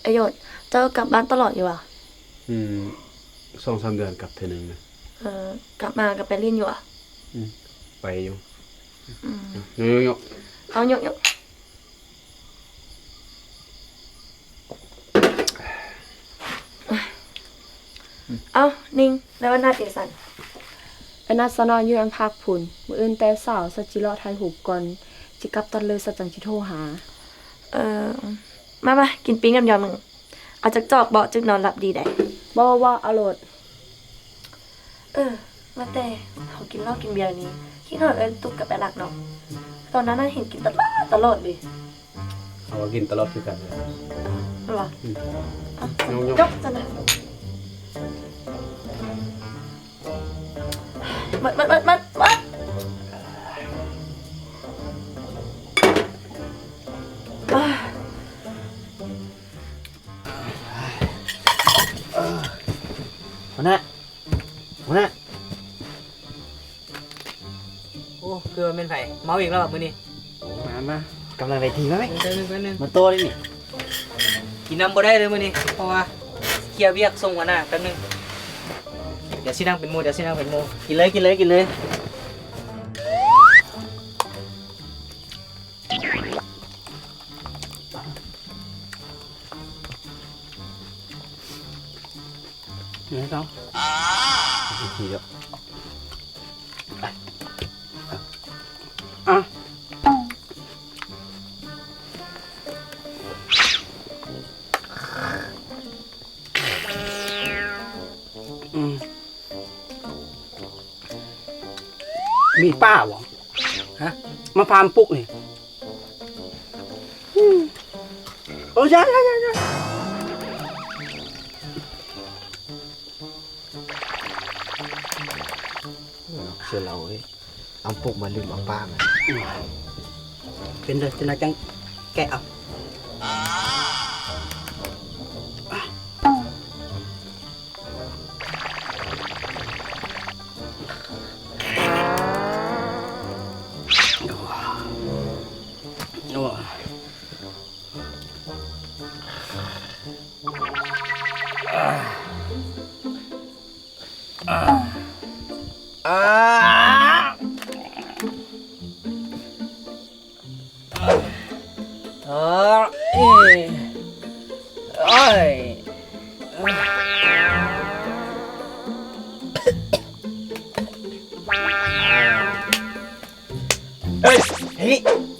ไอโยนเจ้ากลับบ้านตลอดอยู่อ่ะ2-3 เดือนกลับเทื่อนึงนะกลับมากับไปเรียนอยู่อ่ะไปอยู่ยกเอาโยกเอานิ่งแล้ววันหน้าเจสันไอ้นัดสนออยู่อันภาคพุ่นมื้ออื่นแต่เช้าสัจจิเลาะถ่ายรูปก่อนสิกลับตอนเลยสัจจังสิโทรหามากินปิ้งกับยำมึงเอาจักจอกเบาะจึกนอนหลับดีได้บ่อร่อยมาแต่เขากินเหล้ากินเบียร์นี้คิดหอดตุกกับไปหลักเนาะตอนนั้นน่ะเห็นกินตลอดเลยเอากินตลอดคือกันเลยหรอยกจะนะมัดหัวหน้าโอ้คือมันเป็นไผ่เมาอีกแล้วมื้อนี้มากำลังไปทีมั้ยมาโตเลยนี่กินน้ำบ่ได้เลยมื้อนี้เพราะว่าเคลียร์เวียกส่งหัวหน้าแป๊บนึงเดี๋ยวสินั่งเป็นหมู่กินเลยนี่ต้องทีเดียวมีป้าวะฮะมาพามปุ๊กนี่โอ้ยเชื่อเราเว้ยเอาปุกมาลืมเอาป้ามาเป็นเลยจะน่าจังแกะเอา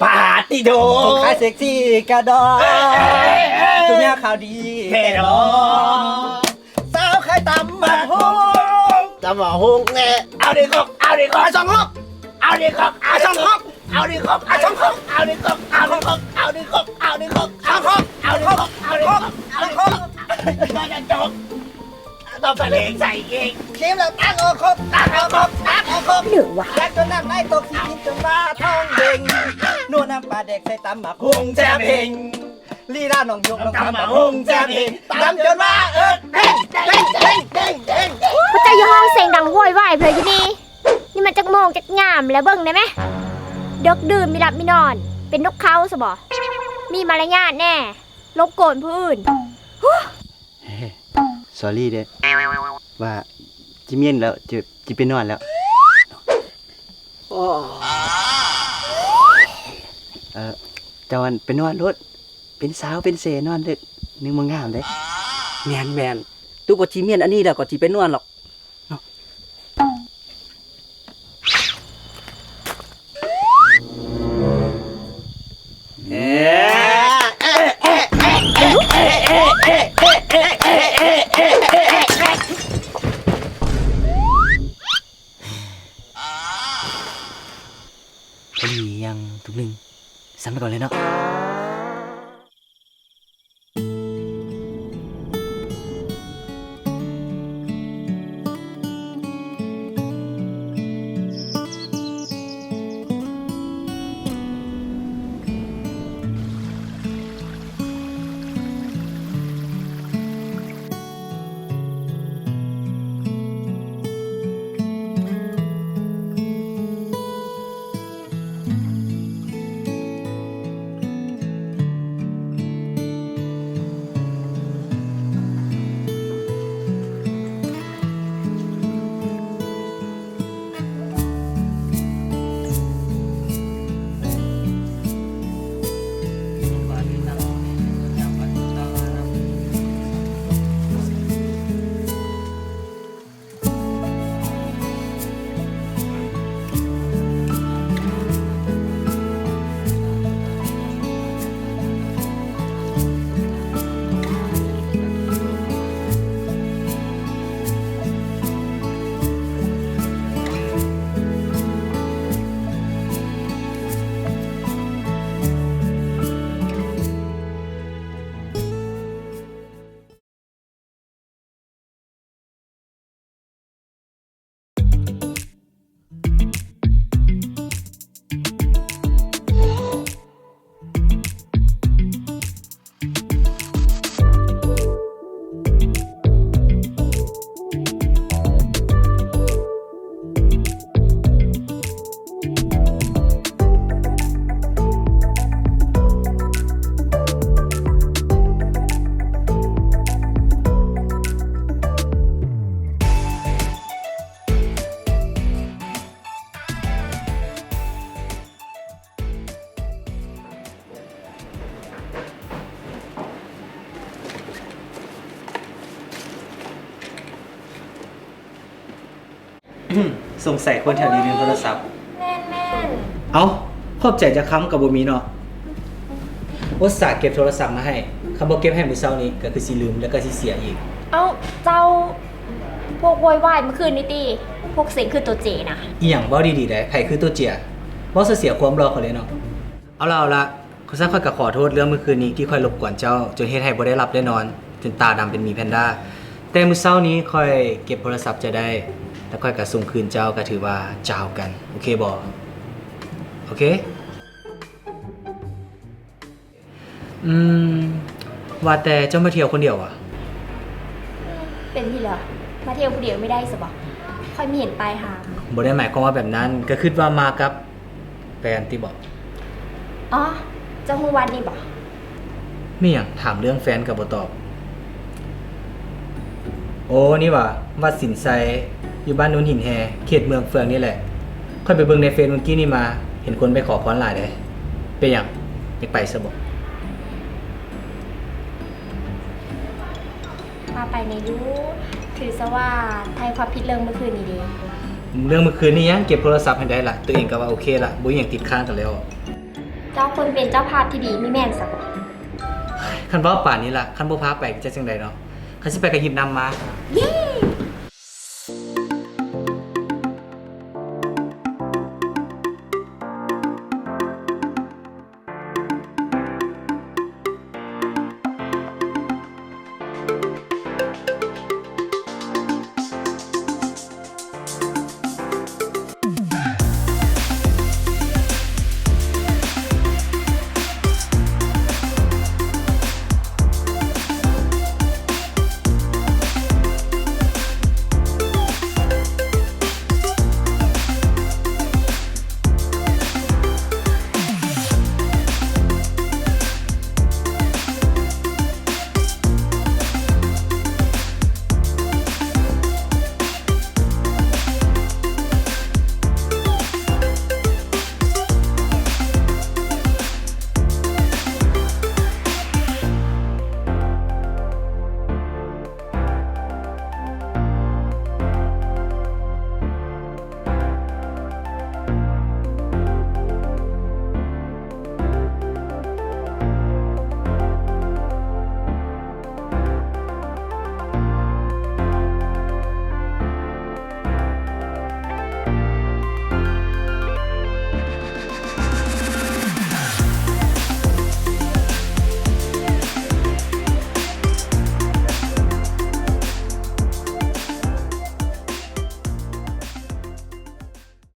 ปาติโดขายเซ็กซี่กระดอตุญ่าข่าวดีเท่ดอสาวขายตำบักฮง จะมาฮงแน่เอาดิกเอาสองฮกเอาดิกเอาสองฮกเอาดิกเอาสองฮกเอาดิกเอาสองฮกเอาดิกเอาดิกเอาฮกเอาดิกเอาดิกเอาฮกจะจบต้องใส่เลงใส่เองเข็มแล้วตั้งเอาครบหรือวะแล้วจนน้ำไหลตกสีกินจนว่าท้องเบ่งนวดน้ำปลาเด็กใส่ตำหมักฮงแจ่มเพ่งลีลาหนองยกน้องตำหมักฮงแจ่มเพ่งตำจนว่าเด้งพระเจ้าอยู่ห้องเสียงดังโวยวายเพลอยู่นี่มันจักโมงจักงามแล้วเบิ่งได้ไหมดึกดื่นมีหลับมีนอนเป็นนกเขาซะบ่มีมารยาทแน่รบกวนผู้อื่นสอรี่เด้ว่าจิเมียนแล้วจะไปนอนแล้ว เจ้าอันไปนอนรถเป็นสาวเป็นเสนอนเด้อนึงบ่งามเด้ แม่นตุกก็สิเมียนอันนี้แล้วก็สิไปนอนหรอกพอดียังทุกนึงซ้ำไปก่อนเลยเนาะ สงสัยคนแถวนี้ลืมโทรศัพท์ แม่น เอาขอบใจจะค้ำกับบ่มีเนาะอุตส่าห์เก็บโทรศัพท์มาให้คำบ่เก็บให้มื้อเช้านี้ก็คือสิลืมแล้วก็สิเสียอีก ๆเอาเจ้าพวกโวยวายเมื่อคืนนี่ติพวกเสียงคือตัวเจนะ อีหยังเว้าดีๆได้ไผคือตัวเจียบ่เสียความรอเขาเลยเนาะเอาละขอซักค่อยก็ขอโทษเรื่องเมื่อคืนนี้ที่ค่อยรบกวนเจ้าจนเฮ็ดให้บ่ได้หลับได้นอนจนตาดำเป็นหมีแพนด้าแต่มื้อเช้านี้ค่อยเก็บโทรศัพท์จะได้แล้วค่อยก็ส่งคืนเจ้าก็ถือว่าเจ้ากันโอเคบ่โอเคว่าแต่เจ้ามาเที่ยวคนเดียวอ่ะ เป็นที่เหรอมาเที่ยวผู้เดียวไม่ได้สบค่อยมีเห็นปลายหาง บ่ได้หมายความว่าแบบนั้นก็คิดว่ามากับแฟนที่บอก อ๋อเจ้าฮู้วันนี่บ่ มีหยังถามเรื่องแฟนกับบ่ตอบโอ้นี่ว่าวัดสินไซอยู่บ้านนู้นหินแฮเขตเมืองเฟืองนี่แหละค่อยไปเบิ่งในเฟซเมื่อกี้นี่มาเห็นคนไปขอพรหลายเด้เป็นหยังอยากไปซะบ่ มาไปในยูถือซะว่าไทยความผิดเรื่องเมื่อคืนนี้เดี เรื่องเมื่อคืนนี้ยังเก็บโทรศัพท์ให้ได้ล่ะตัวเองก็ว่าโอเคละบ่มีหยังติดค้างกันแล้ว เจ้าคนเป็นเจ้าภาพที่ดีไม่แม่นสัก คันว่าป่านนี้ล่ะคันบ่พาไปจะจังไดเนาะคันสิไปก็หยิบนำมา เย้